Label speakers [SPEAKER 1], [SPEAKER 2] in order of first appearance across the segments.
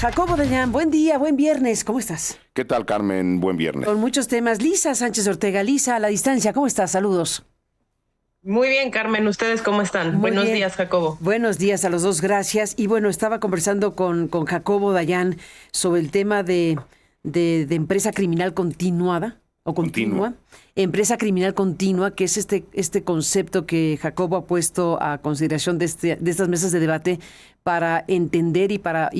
[SPEAKER 1] Jacobo Dayan, buen día, buen viernes, ¿cómo estás?
[SPEAKER 2] ¿Qué tal, Carmen? Buen viernes.
[SPEAKER 1] Con muchos temas. Lisa Sánchez Ortega, Lisa, a la distancia, ¿cómo estás? Saludos.
[SPEAKER 3] Muy bien, Carmen, ¿ustedes cómo están?
[SPEAKER 1] Muy
[SPEAKER 3] Buenos
[SPEAKER 1] bien.
[SPEAKER 3] días, Jacobo.
[SPEAKER 1] Buenos días a los dos, gracias. Y bueno, estaba conversando con Jacobo Dayan sobre el tema de empresa criminal continuada o continua. Empresa criminal continua, que es este concepto que Jacobo ha puesto a consideración de estas mesas de debate para entender y para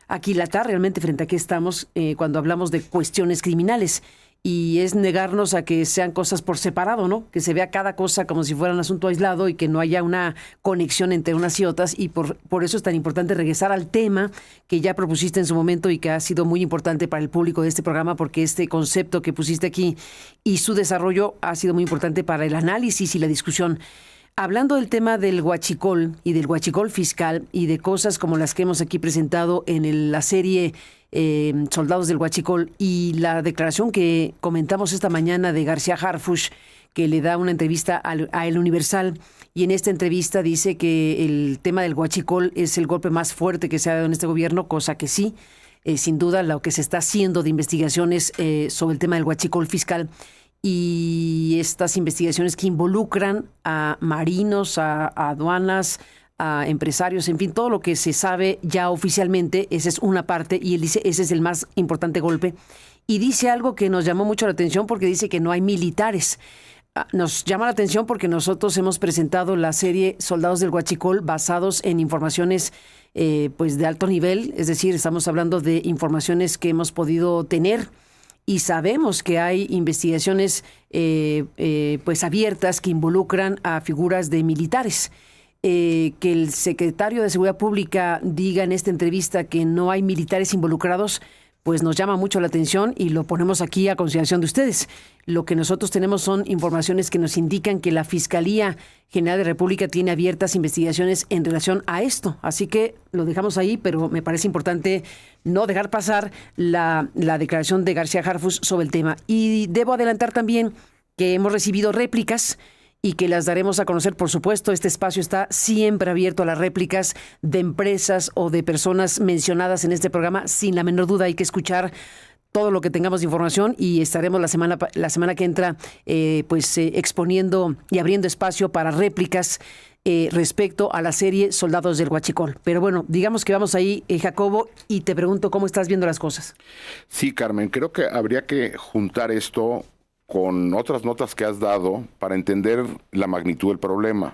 [SPEAKER 1] aquilatar realmente frente a qué estamos cuando hablamos de cuestiones criminales. Y es negarnos a que sean cosas por separado, ¿no? Que se vea cada cosa como si fuera un asunto aislado y que no haya una conexión entre unas y otras. Y por eso es tan importante regresar al tema que ya propusiste en su momento y que ha sido muy importante para el público de este programa, porque este concepto que pusiste aquí y su desarrollo ha sido muy importante para el análisis y la discusión. Hablando del tema del huachicol y del huachicol fiscal y de cosas como las que hemos aquí presentado en la serie Soldados del Huachicol y la declaración que comentamos esta mañana de García Harfuch, que le da una entrevista a El Universal, y en esta entrevista dice que el tema del huachicol es el golpe más fuerte que se ha dado en este gobierno, cosa que sí, sin duda lo que se está haciendo de investigaciones sobre el tema del huachicol fiscal y estas investigaciones que involucran a marinos, a aduanas, a empresarios, en fin, todo lo que se sabe ya oficialmente, esa es una parte, y él dice, ese es el más importante golpe. Y dice algo que nos llamó mucho la atención porque dice que no hay militares. Nos llama la atención porque nosotros hemos presentado la serie Soldados del Huachicol basados en informaciones pues de alto nivel, es decir, estamos hablando de informaciones que hemos podido tener y sabemos que hay investigaciones pues abiertas que involucran a figuras de militares. Que el secretario de Seguridad Pública diga en esta entrevista que no hay militares involucrados, pues nos llama mucho la atención y lo ponemos aquí a consideración de ustedes. Lo que nosotros tenemos son informaciones que nos indican que la Fiscalía General de la República tiene abiertas investigaciones en relación a esto. Así que lo dejamos ahí, pero me parece importante no dejar pasar la declaración de García Harfuch sobre el tema. Y debo adelantar también que hemos recibido réplicas y que las daremos a conocer, por supuesto. Este espacio está siempre abierto a las réplicas de empresas o de personas mencionadas en este programa. Sin la menor duda hay que escuchar todo lo que tengamos de información y estaremos la semana que entra exponiendo y abriendo espacio para réplicas respecto a la serie Soldados del Huachicol. Pero bueno, digamos que vamos ahí, Jacobo, y te pregunto cómo estás viendo las cosas.
[SPEAKER 2] Sí, Carmen, creo que habría que juntar esto con otras notas que has dado para entender la magnitud del problema.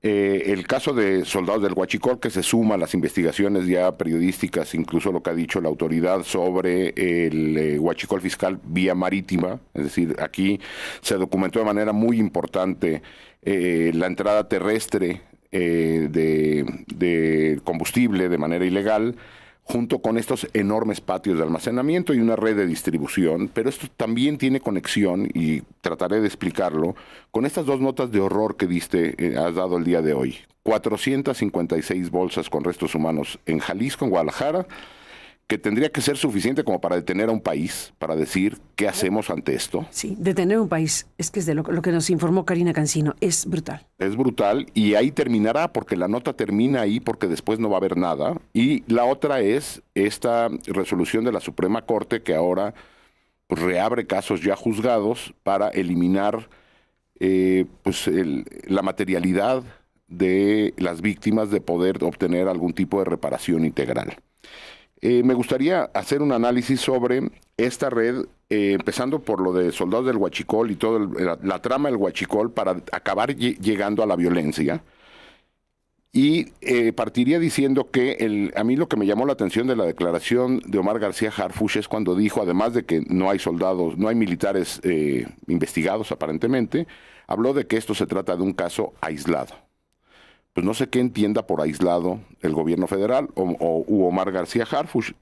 [SPEAKER 2] El caso de Soldados del Huachicol, que se suma a las investigaciones ya periodísticas, incluso lo que ha dicho la autoridad sobre el huachicol fiscal vía marítima, es decir, aquí se documentó de manera muy importante la entrada terrestre de combustible de manera ilegal, junto con estos enormes patios de almacenamiento y una red de distribución, pero esto también tiene conexión, y trataré de explicarlo, con estas dos notas de horror que has dado el día de hoy. 456 bolsas con restos humanos en Jalisco, en Guadalajara, que tendría que ser suficiente como para detener a un país, para decir qué hacemos ante esto.
[SPEAKER 1] Sí, detener un país, es que es de lo que nos informó Karina Cancino, es brutal.
[SPEAKER 2] Es brutal, y ahí terminará, porque la nota termina ahí, porque después no va a haber nada. Y la otra es esta resolución de la Suprema Corte, que ahora reabre casos ya juzgados para eliminar la materialidad de las víctimas de poder obtener algún tipo de reparación integral. Me gustaría hacer un análisis sobre esta red, empezando por lo de Soldados del Huachicol y toda la trama del Huachicol para acabar llegando a la violencia. Y partiría diciendo que a mí lo que me llamó la atención de la declaración de Omar García Harfuch es cuando dijo, además de que no hay soldados, no hay militares investigados aparentemente, habló de que esto se trata de un caso aislado. Pues no sé qué entienda por aislado el gobierno federal o Omar García Harfuch.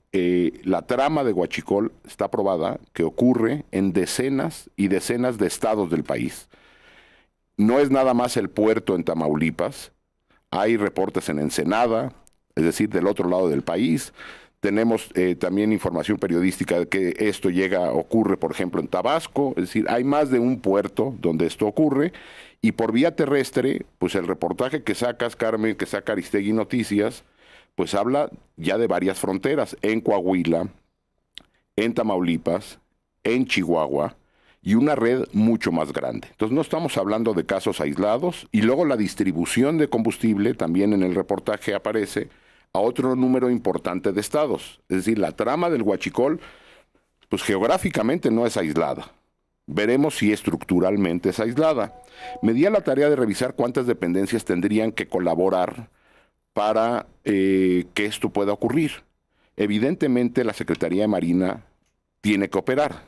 [SPEAKER 2] La trama de Huachicol está probada que ocurre en decenas y decenas de estados del país. No es nada más el puerto en Tamaulipas, hay reportes en Ensenada, es decir, del otro lado del país. Tenemos también información periodística de que esto ocurre, por ejemplo, en Tabasco, es decir, hay más de un puerto donde esto ocurre. Y por vía terrestre, pues el reportaje que sacas, Carmen, que saca Aristegui Noticias, pues habla ya de varias fronteras, en Coahuila, en Tamaulipas, en Chihuahua, y una red mucho más grande. Entonces no estamos hablando de casos aislados, y luego la distribución de combustible, también en el reportaje aparece, a otro número importante de estados. Es decir, la trama del huachicol, pues geográficamente no es aislada. Veremos si estructuralmente es aislada. Me di a la tarea de revisar cuántas dependencias tendrían que colaborar para que esto pueda ocurrir. Evidentemente la Secretaría de Marina tiene que operar,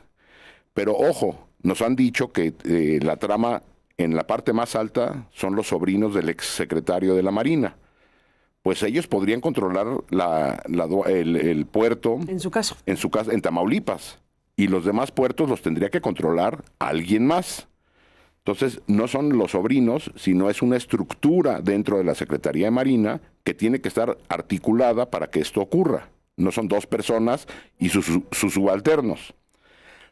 [SPEAKER 2] pero ojo, nos han dicho que la trama en la parte más alta son los sobrinos del exsecretario de la Marina. Pues ellos podrían controlar el puerto.
[SPEAKER 1] En su caso.
[SPEAKER 2] En Tamaulipas. Y los demás puertos los tendría que controlar alguien más. Entonces, no son los sobrinos, sino es una estructura dentro de la Secretaría de Marina que tiene que estar articulada para que esto ocurra. No son dos personas y sus subalternos.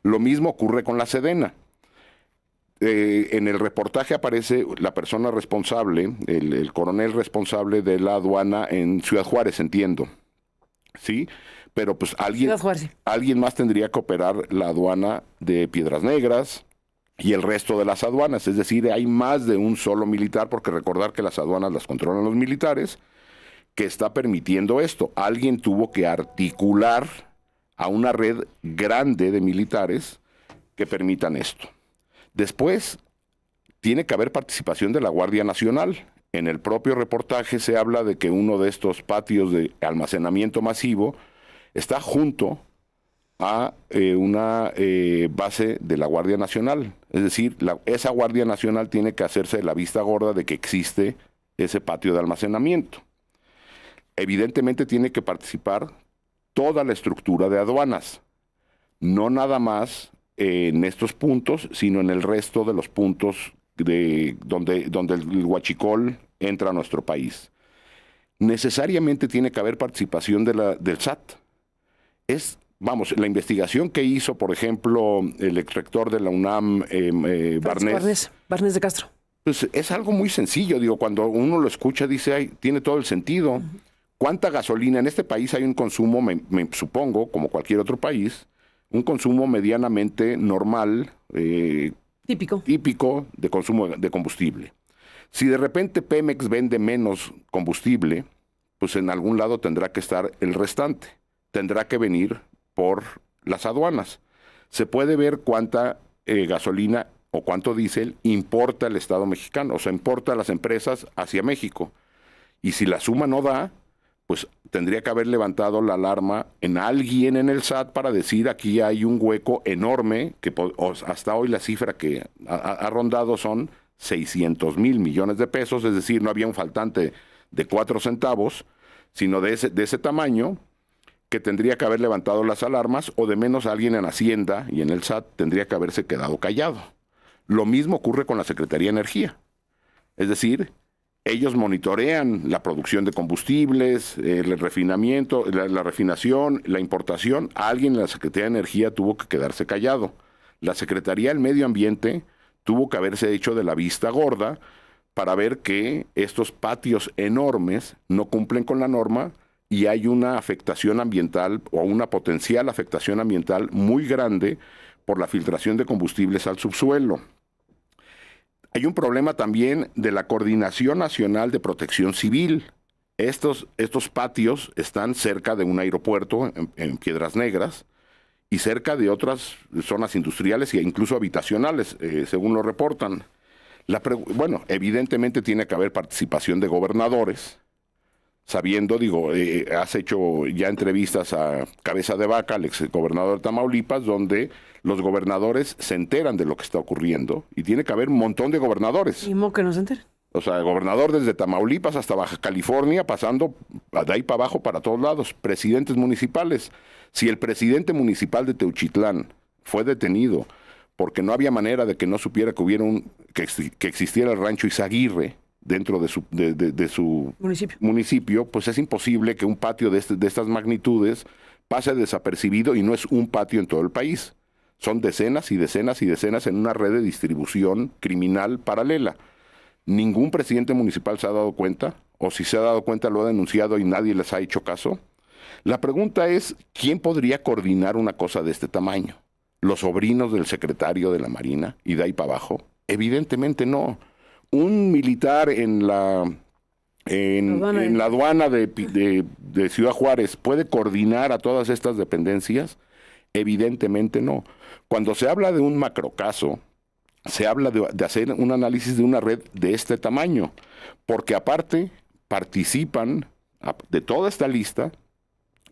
[SPEAKER 2] Lo mismo ocurre con la Sedena. En el reportaje aparece la persona responsable, el coronel responsable de la aduana en Ciudad Juárez, entiendo. ¿Sí? Pero pues alguien más tendría que operar la aduana de Piedras Negras y el resto de las aduanas. Es decir, hay más de un solo militar, porque recordar que las aduanas las controlan los militares, que está permitiendo esto. Alguien tuvo que articular a una red grande de militares que permitan esto. Después, tiene que haber participación de la Guardia Nacional. En el propio reportaje se habla de que uno de estos patios de almacenamiento masivo está junto a una base de la Guardia Nacional. Es decir, esa Guardia Nacional tiene que hacerse la vista gorda de que existe ese patio de almacenamiento. Evidentemente tiene que participar toda la estructura de aduanas, no nada más en estos puntos, sino en el resto de los puntos donde el huachicol entra a nuestro país. Necesariamente tiene que haber participación del SAT. La investigación que hizo, por ejemplo, el exrector de la UNAM,
[SPEAKER 1] Barnés de Castro.
[SPEAKER 2] Pues es algo muy sencillo, digo, cuando uno lo escucha dice, ay, tiene todo el sentido. Uh-huh. ¿Cuánta gasolina? En este país hay un consumo, me supongo, como cualquier otro país, un consumo medianamente normal, típico de consumo de combustible. Si de repente Pemex vende menos combustible, pues en algún lado tendrá que estar el restante. Tendrá que venir por las aduanas. Se puede ver cuánta gasolina o cuánto diésel importa el Estado mexicano, o sea, importa a las empresas hacia México. Y si la suma no da, pues tendría que haber levantado la alarma en alguien en el SAT para decir aquí hay un hueco enorme, que hasta hoy la cifra que ha rondado son 600 mil millones de pesos, es decir, no había un faltante de 4 centavos, sino de ese tamaño, que tendría que haber levantado las alarmas, o de menos alguien en Hacienda y en el SAT tendría que haberse quedado callado. Lo mismo ocurre con la Secretaría de Energía. Es decir, ellos monitorean la producción de combustibles, el refinamiento, la refinación, la importación. Alguien en la Secretaría de Energía tuvo que quedarse callado. La Secretaría del Medio Ambiente tuvo que haberse hecho de la vista gorda para ver que estos patios enormes no cumplen con la norma y hay una afectación ambiental o una potencial afectación ambiental muy grande por la filtración de combustibles al subsuelo. Hay un problema también de la Coordinación Nacional de Protección Civil. Estos patios están cerca de un aeropuerto en Piedras Negras y cerca de otras zonas industriales e incluso habitacionales, según lo reportan. Evidentemente tiene que haber participación de gobernadores, sabiendo, has hecho ya entrevistas a Cabeza de Vaca, al exgobernador de Tamaulipas, donde los gobernadores se enteran de lo que está ocurriendo y tiene que haber un montón de gobernadores.
[SPEAKER 1] ¿Y mo que no se enteren?
[SPEAKER 2] O sea, el gobernador desde Tamaulipas hasta Baja California, pasando de ahí para abajo para todos lados, presidentes municipales. Si el presidente municipal de Teuchitlán fue detenido porque no había manera de que no supiera que existiera el rancho Izaguirre dentro de su municipio, pues es imposible que un patio de estas magnitudes pase desapercibido, y no es un patio en todo el país. Son decenas y decenas y decenas en una red de distribución criminal paralela. Ningún presidente municipal se ha dado cuenta, o si se ha dado cuenta lo ha denunciado y nadie les ha hecho caso. La pregunta es, ¿quién podría coordinar una cosa de este tamaño? ¿Los sobrinos del secretario de la Marina y de ahí para abajo? Evidentemente no. Un militar en la aduana de Ciudad Juárez puede coordinar a todas estas dependencias. Evidentemente no. Cuando se habla de un macrocaso, se habla de hacer un análisis de una red de este tamaño, porque aparte participan de toda esta lista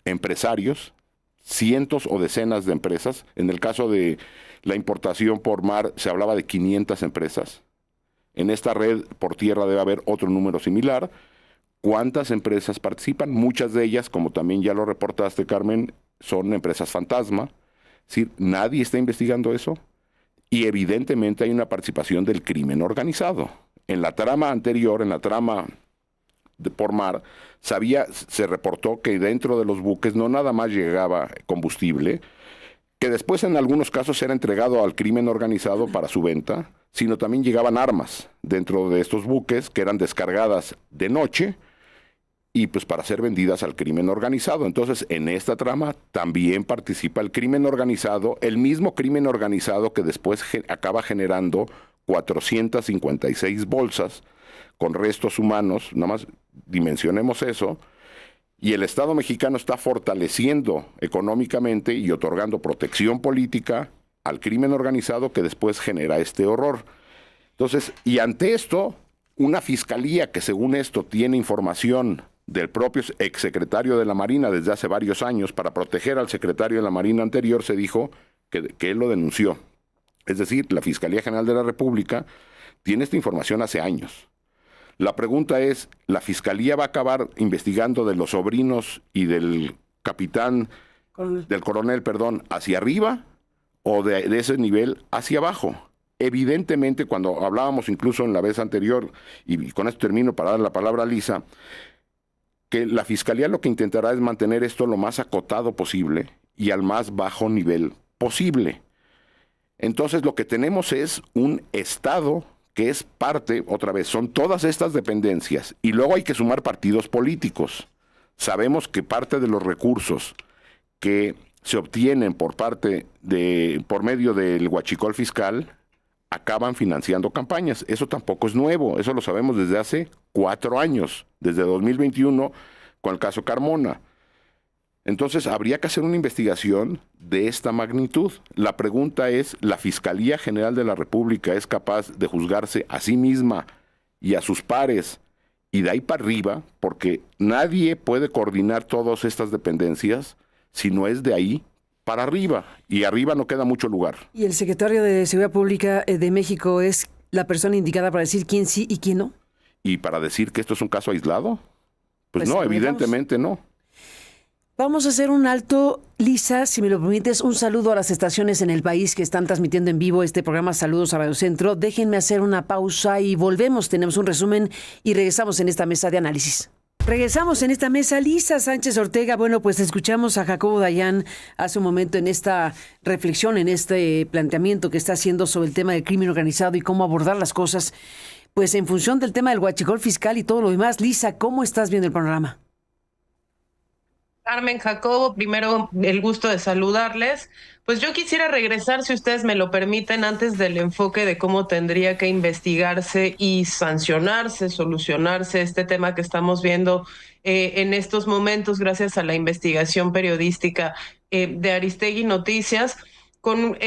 [SPEAKER 2] empresarios, cientos o decenas de empresas. En el caso de la importación por mar se hablaba de 500 empresas. En esta red por tierra debe haber otro número similar. ¿Cuántas empresas participan? Muchas de ellas, como también ya lo reportaste, Carmen, son empresas fantasma. Es decir, nadie está investigando eso. Y evidentemente hay una participación del crimen organizado. En la trama anterior, en la trama por mar, se reportó que dentro de los buques no nada más llegaba combustible, que después en algunos casos era entregado al crimen organizado para su venta, sino también llegaban armas dentro de estos buques que eran descargadas de noche y pues para ser vendidas al crimen organizado. Entonces, en esta trama también participa el crimen organizado, el mismo crimen organizado que después acaba generando 456 bolsas con restos humanos, nada más dimensionemos eso, y el Estado mexicano está fortaleciendo económicamente y otorgando protección política al crimen organizado que después genera este horror. Entonces, y ante esto, una fiscalía que según esto tiene información del propio exsecretario de la Marina desde hace varios años para proteger al secretario de la Marina anterior, se dijo que él lo denunció. Es decir, la Fiscalía General de la República tiene esta información hace años. La pregunta es, ¿la Fiscalía va a acabar investigando de los sobrinos y del coronel, hacia arriba o de ese nivel hacia abajo? Evidentemente, cuando hablábamos incluso en la vez anterior, y con esto termino para dar la palabra a Lisa, que la Fiscalía lo que intentará es mantener esto lo más acotado posible y al más bajo nivel posible. Entonces lo que tenemos es un Estado que es parte, otra vez, son todas estas dependencias, y luego hay que sumar partidos políticos. Sabemos que parte de los recursos que se obtienen por medio del huachicol fiscal acaban financiando campañas. Eso tampoco es nuevo, eso lo sabemos desde hace 4 años, desde 2021 con el caso Carmona. Entonces, habría que hacer una investigación de esta magnitud. La pregunta es, ¿la Fiscalía General de la República es capaz de juzgarse a sí misma y a sus pares y de ahí para arriba? Porque nadie puede coordinar todas estas dependencias si no es de ahí para arriba, y arriba no queda mucho lugar.
[SPEAKER 1] ¿Y el secretario de Seguridad Pública de México es la persona indicada para decir quién sí y quién no?
[SPEAKER 2] ¿Y para decir que esto es un caso aislado? Pues no, evidentemente no.
[SPEAKER 1] Vamos a hacer un alto. Lisa, si me lo permites, un saludo a las estaciones en el país que están transmitiendo en vivo este programa. Saludos a Radio Centro. Déjenme hacer una pausa y volvemos. Tenemos un resumen y regresamos en esta mesa de análisis. Regresamos en esta mesa. Lisa Sánchez Ortega, bueno, pues escuchamos a Jacobo Dayan hace un momento en esta reflexión, en este planteamiento que está haciendo sobre el tema del crimen organizado y cómo abordar las cosas, pues en función del tema del huachicol fiscal y todo lo demás. Lisa, ¿cómo estás viendo el panorama?
[SPEAKER 3] Carmen, Jacobo, primero el gusto de saludarles. Pues yo quisiera regresar, si ustedes me lo permiten, antes del enfoque de cómo tendría que investigarse y sancionarse, solucionarse este tema que estamos viendo en estos momentos gracias a la investigación periodística de Aristegui Noticias, con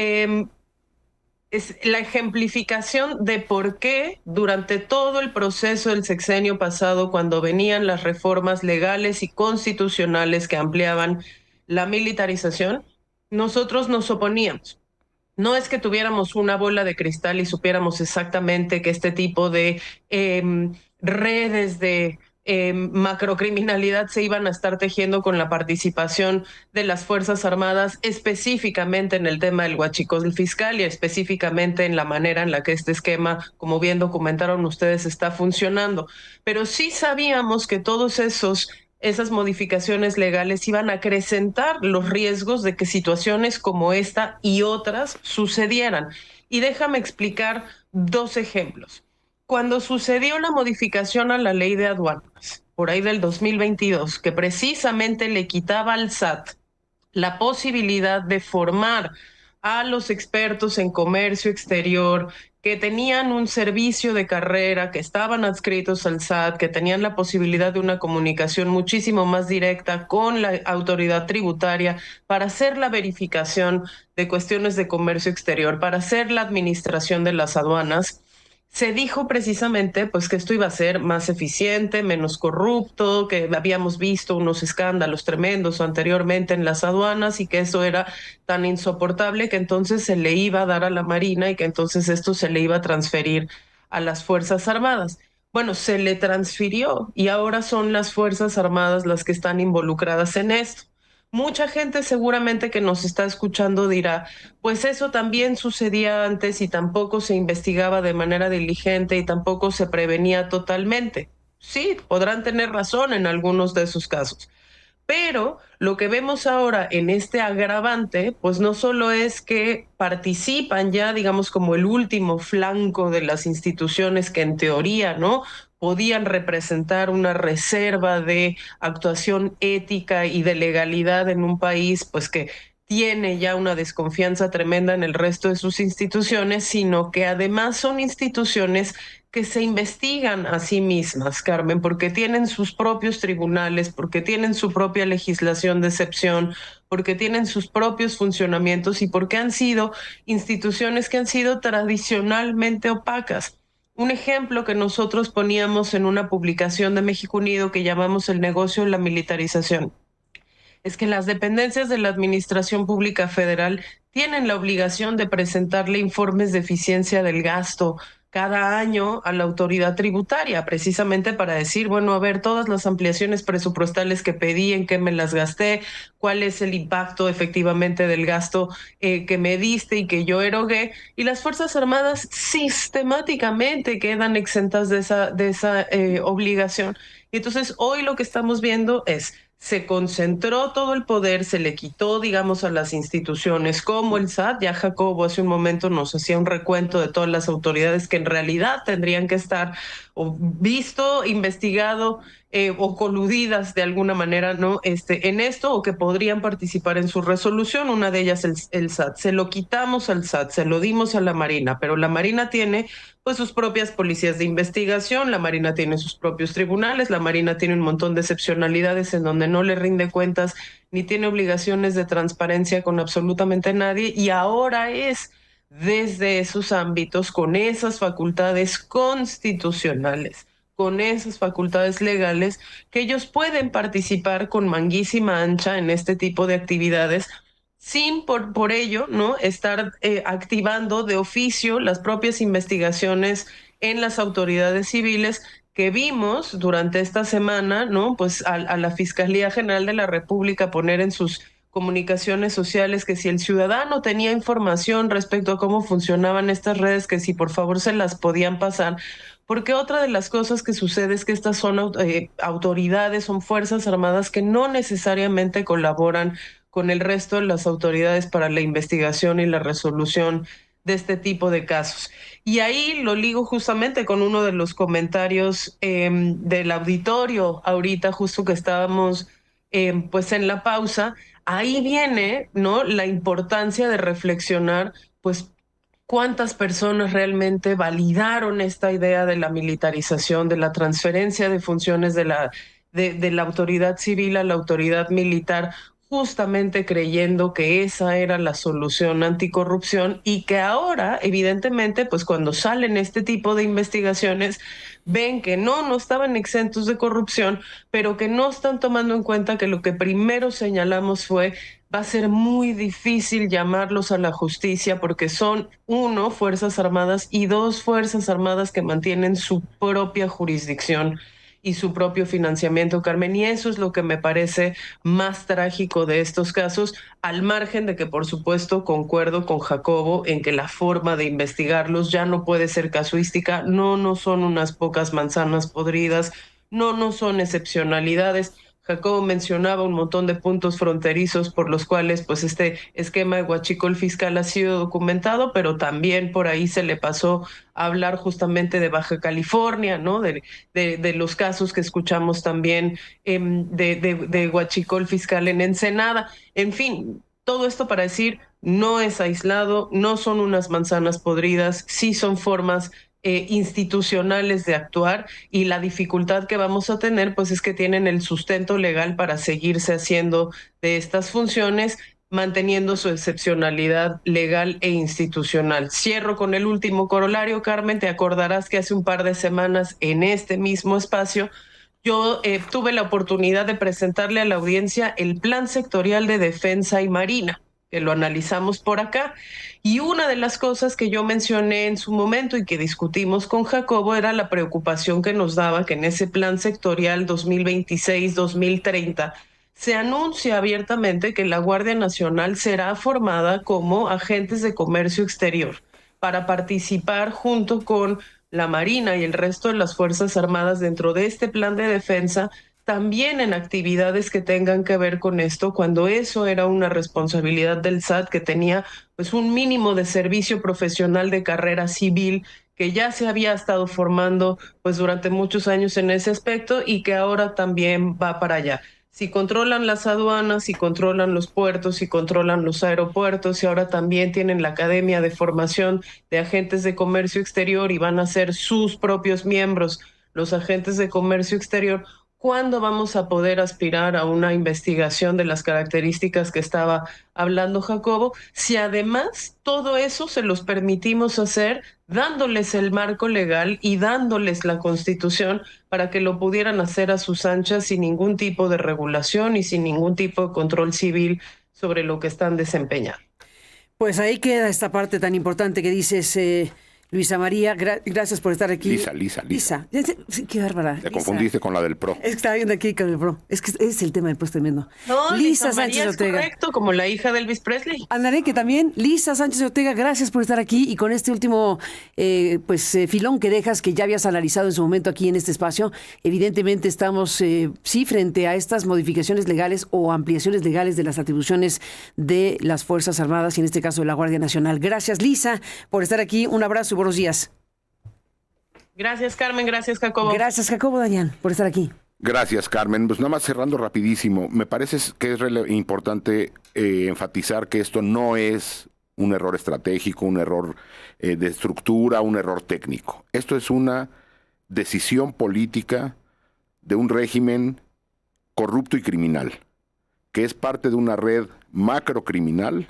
[SPEAKER 3] es la ejemplificación de por qué durante todo el proceso del sexenio pasado, cuando venían las reformas legales y constitucionales que ampliaban la militarización, nosotros nos oponíamos. No es que tuviéramos una bola de cristal y supiéramos exactamente que este tipo de redes de macrocriminalidad se iban a estar tejiendo con la participación de las Fuerzas Armadas, específicamente en el tema del huachicol fiscal y específicamente en la manera en la que este esquema, como bien documentaron ustedes, está funcionando. Pero sí sabíamos que todos esas modificaciones legales iban a acrecentar los riesgos de que situaciones como esta y otras sucedieran. Y déjame explicar 2 ejemplos. Cuando sucedió la modificación a la ley de aduanas, por ahí del 2022, que precisamente le quitaba al SAT la posibilidad de formar a los expertos en comercio exterior, que tenían un servicio de carrera, que estaban adscritos al SAT, que tenían la posibilidad de una comunicación muchísimo más directa con la autoridad tributaria para hacer la verificación de cuestiones de comercio exterior, para hacer la administración de las aduanas. Se dijo precisamente pues que esto iba a ser más eficiente, menos corrupto, que habíamos visto unos escándalos tremendos anteriormente en las aduanas y que eso era tan insoportable que entonces se le iba a dar a la Marina y que entonces esto se le iba a transferir a las Fuerzas Armadas. Bueno, se le transfirió y ahora son las Fuerzas Armadas las que están involucradas en esto. Mucha gente seguramente que nos está escuchando dirá, pues eso también sucedía antes y tampoco se investigaba de manera diligente y tampoco se prevenía totalmente. Sí, podrán tener razón en algunos de esos casos. Pero lo que vemos ahora en este agravante, pues no solo es que participan ya, digamos, como el último flanco de las instituciones que en teoría, ¿no? Podían representar una reserva de actuación ética y de legalidad en un país, pues que tiene ya una desconfianza tremenda en el resto de sus instituciones, sino que además son instituciones que se investigan a sí mismas, Carmen, porque tienen sus propios tribunales, porque tienen su propia legislación de excepción, porque tienen sus propios funcionamientos y porque han sido instituciones que han sido tradicionalmente opacas. Un ejemplo que nosotros poníamos en una publicación de México Unido que llamamos El negocio de la militarización es que las dependencias de la Administración Pública Federal tienen la obligación de presentarle informes de eficiencia del gasto cada año a la autoridad tributaria, precisamente para decir, bueno, a ver, todas las ampliaciones presupuestales que pedí, en qué me las gasté, cuál es el impacto efectivamente del gasto que me diste y que yo erogué, y las Fuerzas Armadas sistemáticamente quedan exentas de esa obligación. Y entonces hoy lo que estamos viendo es se concentró todo el poder, se le quitó, digamos, a las instituciones como el SAT. Ya Jacobo hace un momento nos hacía un recuento de todas las autoridades que en realidad tendrían que estar o visto, investigado o coludidas de alguna manera, ¿no? En esto o que podrían participar en su resolución. Una de ellas el SAT. Se lo quitamos al SAT, se lo dimos a la Marina, pero la Marina tiene pues sus propias policías de investigación, la Marina tiene sus propios tribunales, la Marina tiene un montón de excepcionalidades en donde no le rinde cuentas ni tiene obligaciones de transparencia con absolutamente nadie y ahora es desde esos ámbitos, con esas facultades constitucionales, con esas facultades legales, que ellos pueden participar con manguísima ancha en este tipo de actividades sin por ello no estar activando de oficio las propias investigaciones en las autoridades civiles que vimos durante esta semana, ¿no? Pues a la Fiscalía General de la República poner en sus comunicaciones sociales que si el ciudadano tenía información respecto a cómo funcionaban estas redes, que si por favor se las podían pasar, porque otra de las cosas que sucede es que estas son autoridades, son fuerzas armadas que no necesariamente colaboran con el resto de las autoridades para la investigación y la resolución de este tipo de casos. Y ahí lo ligo justamente con uno de los comentarios del auditorio ahorita, justo que estábamos pues en la pausa. Ahí viene, ¿no? La importancia de reflexionar, pues, cuántas personas realmente validaron esta idea de la militarización, de la transferencia de funciones de la autoridad civil a la autoridad militar, justamente creyendo que esa era la solución anticorrupción y que ahora, evidentemente, pues cuando salen este tipo de investigaciones, ven que no estaban exentos de corrupción, pero que no están tomando en cuenta que lo que primero señalamos fue va a ser muy difícil llamarlos a la justicia porque son, uno, Fuerzas Armadas y dos, Fuerzas Armadas que mantienen su propia jurisdicción y su propio financiamiento, Carmen. Y eso es lo que me parece más trágico de estos casos, al margen de que, por supuesto, concuerdo con Jacobo en que la forma de investigarlos ya no puede ser casuística, no son unas pocas manzanas podridas, no son excepcionalidades. Jacobo mencionaba un montón de puntos fronterizos por los cuales pues este esquema de huachicol fiscal ha sido documentado, pero también por ahí se le pasó a hablar justamente de Baja California, ¿no? De los casos que escuchamos también de huachicol fiscal en Ensenada. En fin, todo esto para decir, no es aislado, no son unas manzanas podridas, sí son formas institucionales de actuar, y la dificultad que vamos a tener pues es que tienen el sustento legal para seguirse haciendo de estas funciones, manteniendo su excepcionalidad legal e institucional. Cierro con el último corolario, Carmen. Te acordarás que hace un par de semanas en este mismo espacio yo tuve la oportunidad de presentarle a la audiencia el Plan Sectorial de Defensa y Marina, que lo analizamos por acá. Y una de las cosas que yo mencioné en su momento y que discutimos con Jacobo era la preocupación que nos daba que en ese Plan Sectorial 2026-2030 se anuncia abiertamente que la Guardia Nacional será formada como agentes de comercio exterior para participar junto con la Marina y el resto de las Fuerzas Armadas dentro de este plan de defensa, también en actividades que tengan que ver con esto, cuando eso era una responsabilidad del SAT, que tenía pues un mínimo de servicio profesional de carrera civil, que ya se había estado formando pues durante muchos años en ese aspecto y que ahora también va para allá. Si controlan las aduanas, si controlan los puertos, si controlan los aeropuertos, y ahora también tienen la Academia de Formación de Agentes de Comercio Exterior y van a ser sus propios miembros los agentes de comercio exterior, ¿cuándo vamos a poder aspirar a una investigación de las características que estaba hablando Jacobo? Si además todo eso se los permitimos hacer dándoles el marco legal y dándoles la Constitución para que lo pudieran hacer a sus anchas sin ningún tipo de regulación y sin ningún tipo de control civil sobre lo que están desempeñando.
[SPEAKER 1] Pues ahí queda esta parte tan importante que dices, Luisa María, gracias por estar aquí. Lisa. Qué bárbara.
[SPEAKER 2] Te confundiste con la del PRO.
[SPEAKER 1] Es que estaba viendo aquí con el PRO. Es que es el tema del PRO, es tremendo.
[SPEAKER 3] No, Lisa Sánchez Ortega. Es correcto, como la hija de Elvis Presley.
[SPEAKER 1] Andaré que también. Lisa Sánchez Ortega, gracias por estar aquí y con este último filón que dejas, que ya habías analizado en su momento aquí en este espacio. Evidentemente estamos, sí, frente a estas modificaciones legales o ampliaciones legales de las atribuciones de las Fuerzas Armadas y en este caso de la Guardia Nacional. Gracias, Lisa, por estar aquí. Un abrazo y buenos días.
[SPEAKER 3] Gracias, Carmen. Gracias, Jacobo.
[SPEAKER 1] Gracias, Jacobo Dayan, por estar aquí.
[SPEAKER 2] Gracias, Carmen. Pues nada más cerrando rapidísimo, me parece que es importante enfatizar que esto no es un error estratégico, un error de estructura, un error técnico. Esto es una decisión política de un régimen corrupto y criminal, que es parte de una red macrocriminal,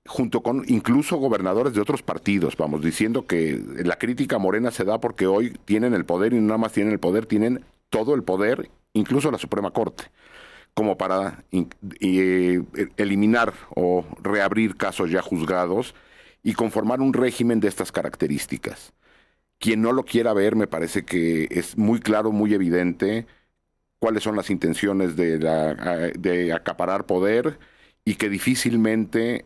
[SPEAKER 2] junto con incluso gobernadores de otros partidos, vamos, diciendo que la crítica a Morena se da porque hoy tienen el poder y no nada más tienen el poder, tienen todo el poder, incluso la Suprema Corte, como para eliminar o reabrir casos ya juzgados y conformar un régimen de estas características. Quien no lo quiera ver, me parece que es muy claro, muy evidente cuáles son las intenciones de acaparar poder, y que difícilmente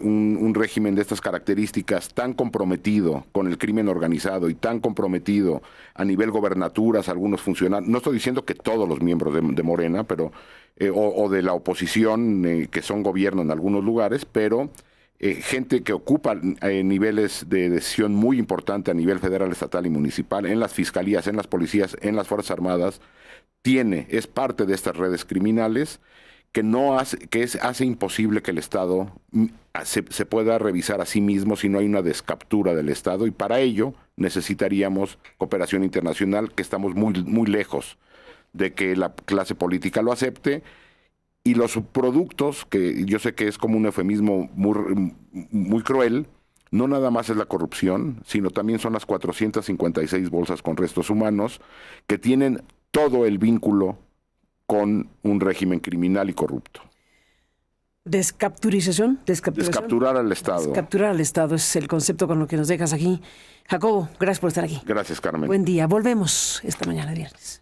[SPEAKER 2] un régimen de estas características, tan comprometido con el crimen organizado y tan comprometido a nivel gobernaturas, algunos funcionarios, no estoy diciendo que todos los miembros de Morena, pero o de la oposición que son gobierno en algunos lugares, pero gente que ocupa niveles de decisión muy importante a nivel federal, estatal y municipal, en las fiscalías, en las policías, en las Fuerzas Armadas, es parte de estas redes criminales, que hace imposible que el Estado se pueda revisar a sí mismo si no hay una descaptura del Estado, y para ello necesitaríamos cooperación internacional, que estamos muy, muy lejos de que la clase política lo acepte, y los subproductos, que yo sé que es como un eufemismo muy, muy cruel, no nada más es la corrupción, sino también son las 456 bolsas con restos humanos que tienen todo el vínculo con un régimen criminal y corrupto.
[SPEAKER 1] Descapturar al Estado. Descapturar al Estado es el concepto con lo que nos dejas aquí. Jacobo, gracias por estar aquí.
[SPEAKER 2] Gracias, Carmen.
[SPEAKER 1] Buen día. Volvemos esta mañana de viernes.